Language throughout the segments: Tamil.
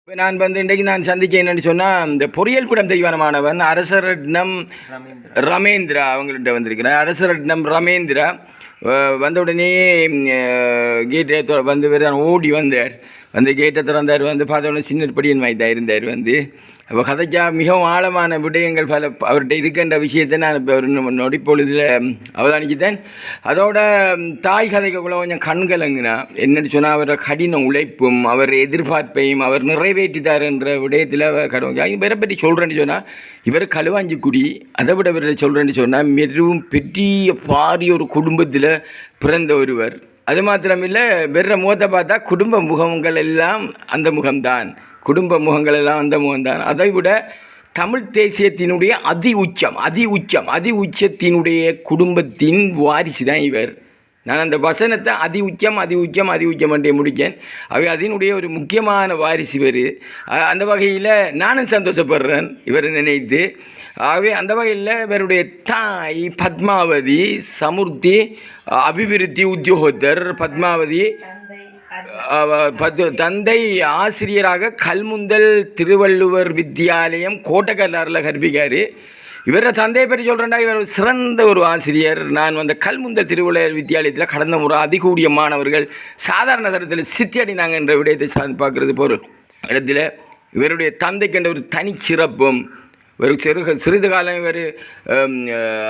இப்போ நான் இன்றைக்கு நான் சந்திச்சேன் என்னென்னு சொன்னால், இந்த பொறியியல் படம் தெரிவான மாணவன் அரசரட்னம் ரமேந்திரா அவங்கள்ட்ட வந்திருக்கிறேன். அரசரட்னம் ரமேந்திரா வந்த உடனே கேட்டை வந்து ஓடி வந்தார். வந்து கேட்டை திறந்தார். வந்து பார்த்தோன்னே சின்னப்படியன் மாதிரி தான் இருந்தார். வந்து அப்போ கதைச்சா மிகவும் ஆழமான விடயங்கள் பல அவர்கிட்ட இருக்கின்ற விஷயத்தை நான் இப்போ ஒரு நொடிப்பொழுதில் அவதானிச்சுட்டேன். அதோட தாய் கதைக்குள்ள கொஞ்சம் கண்கலங்குனா என்னென்னு சொன்னால் அவரோட கடின உழைப்பும் அவர் எதிர்பார்ப்பையும் அவர் நிறைவேற்றித்தார் என்ற விடயத்தில் கடவுள் இவரை பற்றி சொல்கிறேன்னு சொன்னால் இவர் களுவாஞ்சிக்குடி. அதை விட இவரை சொல்கிறேன்னு சொன்னால் மிகவும் பெரிய பாரிய ஒரு குடும்பத்தில் பிறந்த ஒருவர். அது மாத்திரமில்லை, வெற முகத்தை பார்த்தா குடும்ப முகங்கள் எல்லாம் அந்த முகம்தான், குடும்ப முகங்கள் எல்லாம் அந்த முகம்தான். அதை விட தமிழ் தேசியத்தினுடைய அதி உச்சத்தினுடைய குடும்பத்தின் வாரிசு தான் இவர். நான் அந்த வசனத்தை அதி உச்சம் என்றே முடித்தேன். அவை அதனுடைய ஒரு முக்கியமான வாரிசு இவர். அந்த வகையில் நானும் சந்தோஷப்படுறேன் இவரை நினைத்து. ஆகவே அந்த வகையில் இவருடைய தாய் பத்மாவதி சமுர்த்தி அபிவிருத்தி உத்தியோகத்தர். பத்மாவதி தந்தை ஆசிரியராக கல்முந்தல் திருவள்ளுவர் வித்தியாலயம் கோட்டக்கல்லாரில் கற்பிக்கார். இவரை தந்தையை பற்றி சொல்கிறேன்டா, இவர் சிறந்த ஒரு ஆசிரியர். நான் வந்த கல்முந்தல் திருவள்ளுவர் வித்தியாலயத்தில் கடந்த முறை அதிகூடிய மாணவர்கள் சாதாரண தரத்தில் சித்தி அடைந்தாங்க என்ற விடயத்தை பார்க்குறது பொருள் இடத்துல இவருடைய தந்தைக்கு என்ற ஒரு தனிச்சிறப்பும் ஒரு சிறிது காலம் இவர்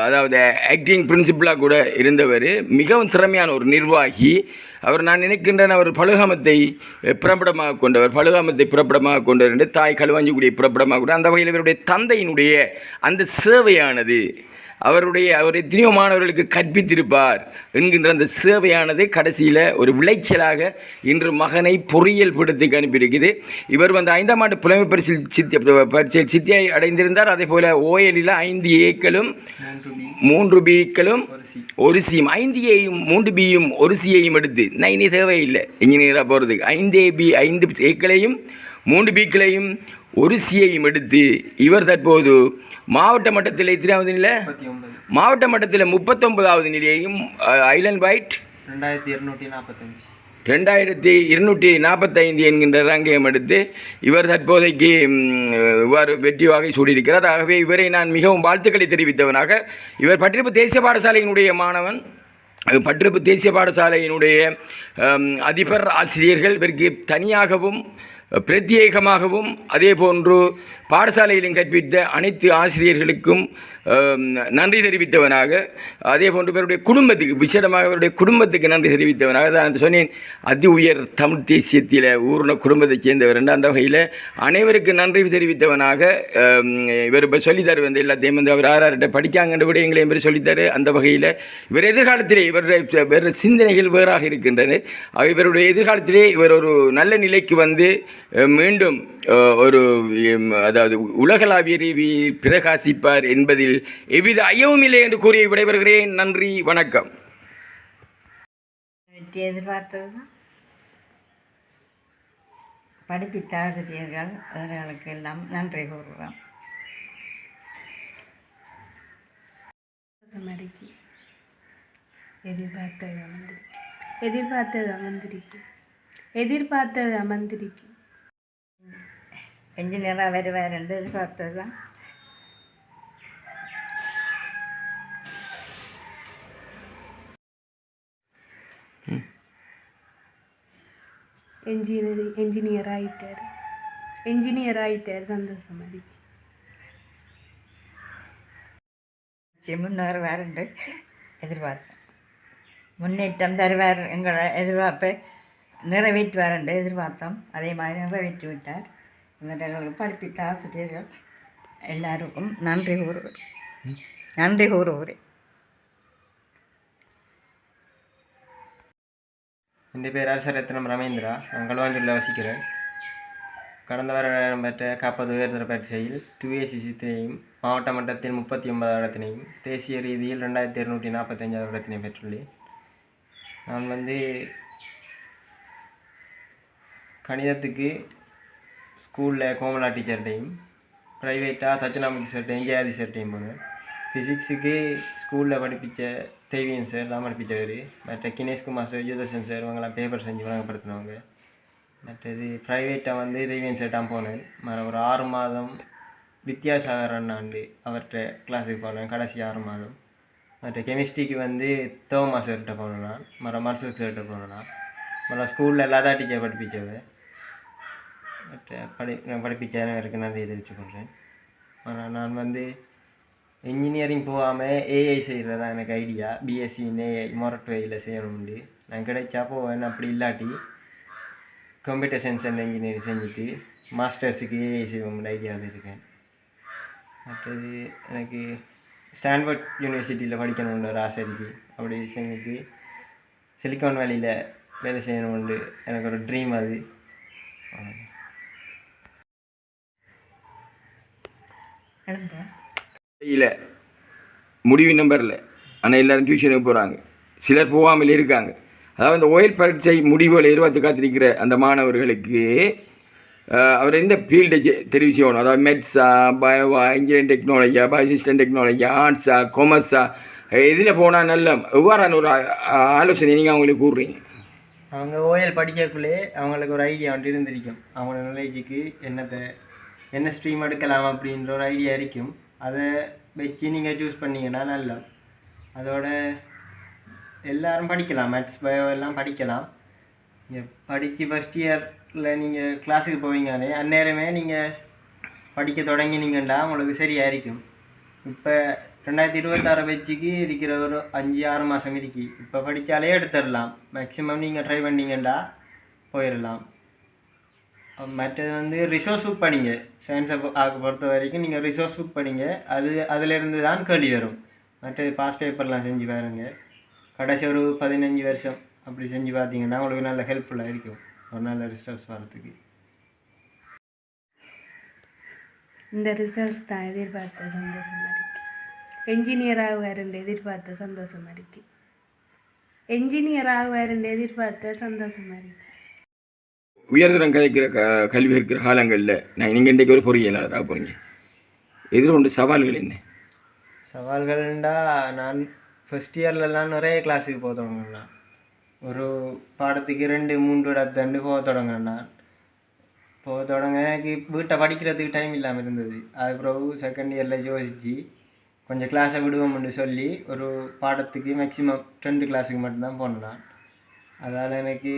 அதாவது ஆக்டிங் பிரின்சிபலாக கூட இருந்தவர். மிகவும் திறமையான ஒரு நிர்வாகி அவர். நான் நினைக்கின்றேன் அவர் பழுகாமத்தை புறப்படமாக கொண்டவர் என்று தாய் களுவாஞ்சிக்குடியை புறப்படமாக கொண்டு அந்த வகையில் இவருடைய தந்தையினுடைய அந்த சேவையானது அவர் எத்தனையோ மாணவர்களுக்கு கற்பித்திருப்பார் என்கின்ற அந்த சேவையானது கடைசியில் ஒரு விளைச்சலாக இன்று மகனை பொறியியல் பீடத்துக்கு அனுப்பியிருக்குது. இவர் வந்து 5ஆம் ஆண்டு புலமை பரிசில் சித்தியை அடைந்திருந்தார். அதே போல் ஓஎலில் 5 ஏக்களும் 3 பிக்களும் 1 சியும் 5 ஏயும் 3 பியும் 1 சியையும் எடுத்து நான் இனி தேவையில்லை இன்ஜினியராக போகிறதுக்கு 5 ஏக்களையும் 3 பிக்களையும் 1 சியையும் எடுத்து இவர் தற்போது மாவட்ட மட்டத்தில் எத்தனாவது நிலை? மாவட்ட மட்டத்தில் 39வது நிலையையும் ஐலண்ட் வைட் 2245 என்கின்ற ரங்கையம் எடுத்து இவர் தற்போதைக்கு இவ்வாறு வெற்றி வாகை சூடியிருக்கிறார். ஆகவே இவரை நான் மிகவும் வாழ்த்துக்களை தெரிவித்தவனாக, இவர் பட்டிருப்பு தேசிய பாடசாலையினுடைய மாணவன். பட்டிருப்பு தேசிய பாடசாலையினுடைய அதிபர் ஆசிரியர்கள் இவருக்கு தனியாகவும் பிரத்யேகமாகவும் அதே போன்று பாடசாலையிலும் கற்பித்த அனைத்து ஆசிரியர்களுக்கும் நன்றி தெரிவித்தவனாக, அதே போன்று இவருடைய குடும்பத்துக்கு விசேடமாக இவருடைய குடும்பத்துக்கு நன்றி தெரிவித்தவனாக தான் சொன்னேன். அதி உயர் தமிழ் தேசியத்தில் ஊர்ன குடும்பத்தைச் சேர்ந்தவர் என்று அந்த வகையில் அனைவருக்கு நன்றி தெரிவித்தவனாக இவர் இப்போ சொல்லித்தரு வந்து எல்லாத்தையும் வந்து அவர் ஆறார்கிட்ட படிக்காங்கன்ற விடயங்களையும் இவர் சொல்லித்தரு. அந்த வகையில் இவர் எதிர்காலத்திலே வேறு சிந்தனைகள் வேறாக இருக்கின்றன. இவருடைய எதிர்காலத்திலே இவர் ஒரு நல்ல நிலைக்கு வந்து மீண்டும் ஒரு அதாவது உலகளாவிய ரீதியில் பிரகாசிப்பார் என்பதில் எவ்வித ஐயமும் இல்லை என்று கூறிய விடைபெறுகிறேன். நன்றி, வணக்கம். எதிர்பார்த்ததுதான் படிப்பித்த ஆசிரியர்கள் அவர்களுக்கு எல்லாம் நன்றி கூறுகிறோம். எதிர்பார்த்தது அமர்ந்திருக்கு. என்ஜினியராக வருவார் என்று எதிர்பார்த்தது தான். என்ஜினியர் ஆகிட்டார். சந்தோஷம் அடிக்கு. முன்னேறுவார் என்று எதிர்பார்த்தேன். முன்னேற்றம் தருவார் எங்களை எதிர்பார்ப்பை நிறைவேற்றுவார் என்று எதிர்பார்த்தோம். அதே மாதிரி நிறைவேற்றி விட்டார். இவர்களுக்கு படிப்பித்த ஆசிரியர்கள் எல்லாருக்கும் நன்றி கூறுகிறேன். என் பேர் அரசரத்னம் ரமேந்திரா. நான் களுவாஞ்சூரில் வசிக்கிறேன். கடந்த வாரம் பெற்ற காப்பது உயர்தர பரீட்சையில் 2AC சித்திரையும் மாவட்ட மட்டத்தில் 39வது இடத்தினையும் தேசிய ரீதியில் 2245வது இடத்தினையும் பெற்றுள்ளேன். நான் வந்து கணிதத்துக்கு ஸ்கூலில் கோமலா டீச்சர்கிட்டையும், ப்ரைவேட்டாக தட்சிணாமூர்த்தி சார்ட்டையும் ஜெயாதி சார்ட்டையும் போனேன். ஃபிசிக்ஸுக்கு ஸ்கூலில் படிப்பித்த தெய்வியன் சார் தான் படிப்பித்தவர். மற்ற கினேஷ்குமார் சார், யூதர்சன் சார் இவங்கெல்லாம் பேப்பர் செஞ்சு வழங்கப்படுத்தினவங்க. மற்றது ப்ரைவேட்டாக வந்து தெய்வம் சேட்டான் போனேன். ஒரு 6 மாதம் வித்யாசாகர் அண்ணாண்டு அவர்கிட்ட கிளாஸுக்கு போனேன் கடைசி 6 மாதம். மற்ற கெமிஸ்ட்ரிக்கு வந்து தோமா சார்கிட்ட போனேன் நான். மர்சூக் சார்கிட்ட போனேன் நான். ஸ்கூலில் எல்லாதான் டீச்சர் படிப்பிச்சவை. மற்ற படிப்பிச்சேன் எனக்கு நன்றி தெரிவிச்சுக்கொள்கிறேன். நான் வந்து இன்ஜினியரிங் போகாமல் ஏஐ செய்கிறதா எனக்கு ஐடியா. பிஎஸ்சி இன் ஏஐ மொரட்டுவையில் செய்யணும்ண்டு நான் கிடைச்சா போவேன். அப்படி இல்லாட்டி கம்ப்யூட்டர் சயின்ஸ் அண்ட் இன்ஜினியரிங் செஞ்சுட்டு மாஸ்டர்ஸுக்கு ஏஐ செய்வோம்னு ஐடியாவில் இருக்கேன். மற்றது எனக்கு ஸ்டான்ஃபோர்ட் யூனிவர்சிட்டியில் படிக்கணும்னு ஒரு ஆசை இருக்குது. அப்படி செஞ்சுட்டு சிலிக்கான் வேலியில் வேலை செய்யணும்னு எனக்கு ஒரு ட்ரீம் அது. இல்லை முடிவு நம்பரில் ஆனால் எல்லோரும் டியூஷனுக்கு போகிறாங்க, சிலர் போகாமல் இருக்காங்க. அதாவது இந்த ஓயல் பரீட்சை முடிவுகளை எதிர்பார்த்து காத்திருக்கிற அந்த மாணவர்களுக்கு அவர் எந்த ஃபீல்டை தெரிவு செய்யணும், அதாவது மெட்ஸா, பயோவா, இன்ஜினியரிங் டெக்னாலஜியா, பயோசிஸ்டம் டெக்னாலஜியா, ஆர்ட்ஸா, கொமர்ஸா, இதில் போனால் நல்ல எவ்வாறான ஒரு ஆலோசனை நீங்கள் அவங்களுக்கு கூறுறீங்க? அவங்க ஓஎல் படிக்கக்குள்ளே அவங்களுக்கு ஒரு ஐடியா வந்து இருந்திருக்கும். அவங்களோட நாலேஜுக்கு என்ன ஸ்ட்ரீம் எடுக்கலாம் அப்படின்ற ஒரு ஐடியா இருக்கும். அதை வச்சு நீங்கள் சூஸ் பண்ணிங்கன்னா நல்லா. அதோட எல்லோரும் படிக்கலாம், மேத்ஸ் பயோ எல்லாம் படிக்கலாம். நீங்கள் படித்து ஃபஸ்ட் இயரில் நீங்கள் கிளாஸுக்கு போவீங்களே அந்நேரமே நீங்கள் படிக்க தொடங்கினீங்கன்னா உங்களுக்கு சரியாக இருக்கும். இப்போ 2026 வச்சுக்கு இருக்கிற ஒரு 5-6 மாதம் இருக்கு. இப்போ படித்தாலே எடுத்துடலாம். மேக்ஸிமம் நீங்கள் ட்ரை பண்ணிங்கன்னா போயிடலாம். மற்றது வந்து ரிசோர்ஸ் புக் பண்ணிங்க. சயின்ஸை பொறுத்த வரைக்கும் நீங்கள் ரிசோர்ஸ் புக் பண்ணிங்க. அதிலேருந்து தான் கேள்வி வரும். மற்றது பாஸ் பேப்பர்லாம் செஞ்சு பாருங்க. கடைசி ஒரு 15 வருஷம் அப்படி செஞ்சு பார்த்தீங்கன்னா உங்களுக்கு நல்ல ஹெல்ப்ஃபுல்லாக இருக்கும் ஒரு நல்ல ரிசல்ட்ஸ் வரத்துக்கு. இந்த ரிசல்ட்ஸ் தான் எதிர்பார்த்த சந்தோஷமாக இருக்குது. என்ஜினியர் ஆகுவாருன்னு எதிர்பார்த்த சந்தோஷமாக இருக்குது. என்ஜினியர் ஆகுவாருன்னு எதிர்பார்த்த சந்தோஷமாக இருக்குது. உயர்தரம் கலைக்கிற கல்வி இருக்கிற காலங்களில் நீங்கள் இன்றைக்கு ஒரு பொறியியலாளராக போகிறீங்க, எதிர்கொண்ட சவால்கள் என்ன? சவால்கள்ண்டா நான் ஃபஸ்ட் இயர்லலாம் நிறைய கிளாஸுக்கு போக தொடங்கினேன். ஒரு பாடத்துக்கு 2-3 இடத்துண்டு போக தொடங்கினேன். போக தொடங்க எனக்கு வீட்டை படிக்கிறதுக்கு டைம் இல்லாமல் இருந்தது. அதுக்கப்புறம் செகண்ட் இயரில் யோசிச்சு கொஞ்சம் கிளாஸை விடுவோம்னு சொல்லி ஒரு பாடத்துக்கு மேக்ஸிமம் 2 கிளாஸுக்கு மட்டும்தான் போனேன். அதால் எனக்கு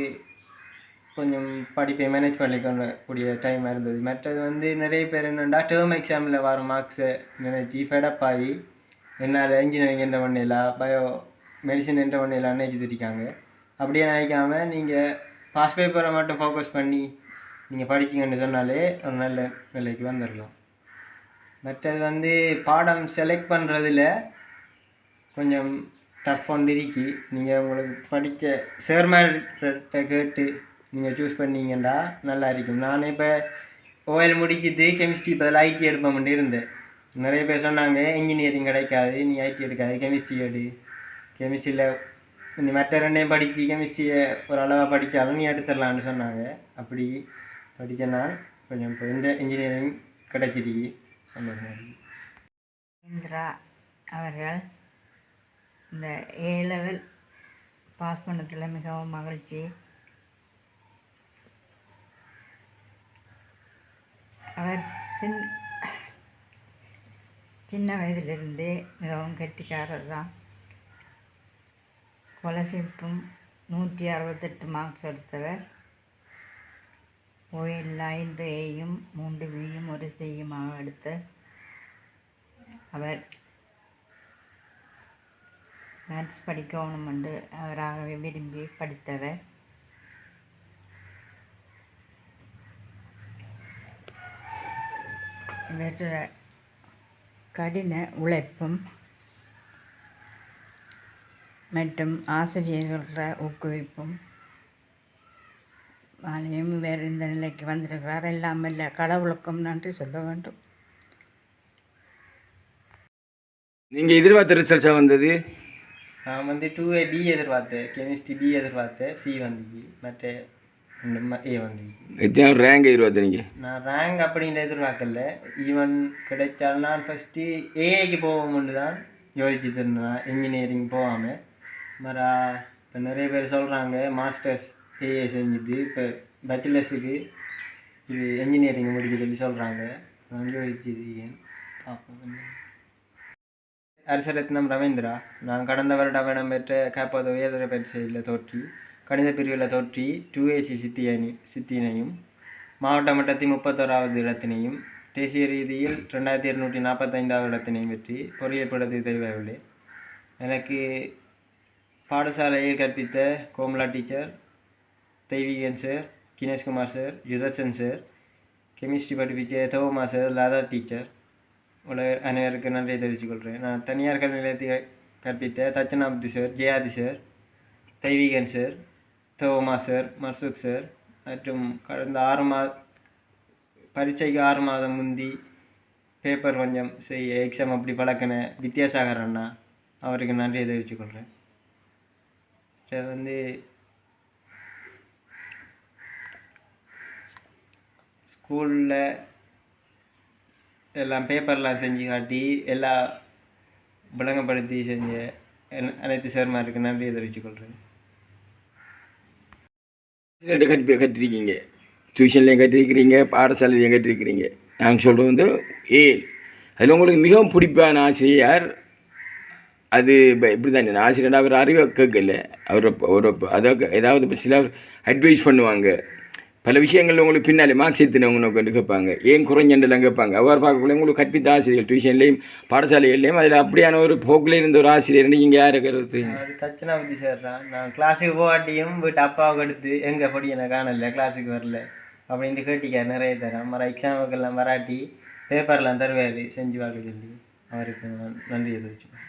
கொஞ்சம் படிப்பை மேனேஜ் பண்ணிக்கக்கூடிய டைமாக இருந்தது. மற்றது வந்து நிறைய பேர் என்னென்னா டேர்ம் எக்ஸாமில் வர மார்க்ஸை நினச்சி ஃபெடப் ஆகி என்னால் இன்ஜினியரிங் என்ற பண்ணலாம், பயோ மெடிசன் என்ற பண்ணலாம் நினச்சிருக்காங்க. அப்படியே நினைக்காம நீங்கள் பாஸ் பேப்பரை மட்டும் ஃபோக்கஸ் பண்ணி நீங்கள் படிச்சிங்கன்னு சொன்னாலே ஒரு நல்ல நிலைக்கு வந்துடலாம். மற்றது வந்து பாடம் செலக்ட் பண்ணுறதுல கொஞ்சம் டஃப் வந்து இருக்கி. நீங்கள் உங்களுக்கு படித்த சேர்மார்கிட்ட கேட்டு நீங்கள் சூஸ் பண்ணிங்கன்னா நல்லா இருக்கும். நான் இப்போ ஓஎல் முடிக்கிட்டு கெமிஸ்ட்ரி பதில் ஐடி எடுப்போம்னு இருந்தேன். நிறைய பேர் சொன்னாங்க இன்ஜினியரிங் கிடைக்காது, நீ ஐடி எடுக்காது, கெமிஸ்ட்ரி எடு. கெமிஸ்ட்ரியில் நீ மற்ற 2 படித்து கெமிஸ்ட்ரியை ஒரு அளவாக படித்தாலும் நீ எடுத்துடலான்னு சொன்னாங்க. அப்படி படித்தேன்னா கொஞ்சம் இப்போ இந்த இன்ஜினியரிங் கிடைச்சிருக்கு, சந்தோஷமாக இருக்குது. இந்திரா அவர்கள் இந்த A லெவல் பாஸ் பண்ணதில் மிகவும் மகிழ்ச்சி. அவர் சின்ன வயதிலிருந்தே மிகவும் கெட்டிக்காரர் தான். ஸ்காலர்ஷிப்பும் 168 மார்க்ஸ் எடுத்தவர். ஓயில் 5 ஏயும் 3 பியும் 1 சியுமாக எடுத்த அவர் மேத்ஸ் படிக்கணும் என்று அவராகவே விரும்பி படித்தவர். இவற்ற கடின உழைப்பும் மற்றும் ஆசிரியர்கள ஊக்குவிப்பும் ஆலயம் வேறு இந்த நிலைக்கு வந்திருக்கிறார். எல்லாம் இல்லை கடவுளுக்கும் நன்றி சொல்ல வேண்டும். நீங்கள் எதிர்பார்த்த ரிசல்ட்ஸாக வந்தது? நான் வந்து 2A B எதிர்பார்த்தேன், கெமிஸ்ட்ரி B எதிர்பார்த்தேன், C வந்துச்சு, மற்ற A வந்துச்சு. எத்தனை ரேங்க் எதிர்பார்த்தேன் நீங்கள்? நான் ரேங்க் அப்படின்ற எதிர்பார்க்கல. ஈவன் கிடைச்சாலும் நான் ஃபஸ்ட்டு ஏஐக்கு போவோம்னு தான் யோசிச்சுட்டு இருந்தேன், இன்ஜினியரிங் போகாமல். இப்போ நிறைய பேர் சொல்கிறாங்க மாஸ்டர்ஸ் ஏஐ செஞ்சுட்டு இப்போ பேச்சுலர்ஸுக்கு இது என்ஜினியரிங் முடிக்க சொல்லி சொல்கிறாங்க. நான் யோசிச்சிருக்கேன், பார்ப்போம். அரசரத்னம் ரவீந்திரா. நான் கடந்த வருடம் இடம்பெற்ற காப்பது உயர்தர பரீட்சையில் தோற்றி கணித பிரிவில் தோற்றி 2AC சித்தியினையும் மாவட்ட மட்டத்தில் 31வது இடத்தினையும் தேசிய ரீதியில் 2245வது இடத்தினையும் வெற்றி பொறியியல் படத்தில் தெரிவிக்கவில்லை. எனக்கு பாடசாலையில் கற்பித்த Komala teacher, Theiveekan sir, Kineshkumar sir, Yutharsan sir, chemistry படிப்பித்த தோமா சார், லாதா டீச்சர் அனைவருக்கு நன்றியை தெரிவித்துக்கொள்கிறேன். நான் தனியார் கல்வி நிலையத்தில் கற்பித்த Thatchanamoorthy sir, Jeyathi sir, Theiveekan sir, Thoma sir, Marzook sir மற்றும் கடந்த 6 பரீட்சைக்கு 6 மாதம் முந்தி பேப்பர் கொஞ்சம் எக்ஸாம் அப்படி பழக்கின வித்யாசாகர் அண்ணா, அவருக்கு நன்றியை தெரிவித்துக்கொள்கிறேன். வந்து ஸ்கூலில் எல்லாம் பேப்பர்லாம் செஞ்சு காட்டி எல்லாம் விளங்கப்படுத்தி செஞ்ச அனைத்து சேர்மாருக்கு நன்றியை தெரிவித்துக்கொள்கிறேன். கற்றிருக்கீங்க, டியூஷன்லேயும் கற்றிருக்கிறீங்க, பாடசாலையிலையும் கற்றிருக்கிறீங்க. நாங்கள் சொல்கிறது வந்து அதில் உங்களுக்கு மிகவும் பிடிப்பான ஆசிரியர் அது இப்படி தான் ஆசிரியர் அவர் அறிவை கேட்கல, அவர் அதாவது ஏதாவது சிலர் அட்வைஸ் பண்ணுவாங்க, பல விஷயங்கள் உங்களுக்கு பின்னாலே மார்க்ஸ் எடுத்துனவங்க கொண்டு கேட்பாங்க, ஏன் குறைஞ்சண்டெல்லாம் கேட்பாங்க. அவ்வாறு பார்க்கக்குள்ள உங்களுக்கு கற்பித்த ஆசிரியர் டியூஷன்லேயும் பாடசாலைகள்லேயும் அதில் அப்படியான ஒரு போக்கில் இருந்த ஒரு ஆசிரியர் நீங்கள் யாரை கருத்து? தட்சணாமூர்த்தி சார் தான். நான் கிளாஸுக்கு போகாட்டியும் வீட்டு அப்பாவுக்கு எடுத்து எங்கே படி எனக்கு காணல, கிளாஸுக்கு வரல அப்படின்ட்டு கேட்டிக்கார் நிறைய தரேன். மற எக்ஸாமுக்கெல்லாம் வராட்டி பேப்பர்லாம் தருவார் செஞ்சு பார்க்க சொல்லி, அவருக்கு நன்றியை தெரிவிச்சுக்கோங்க.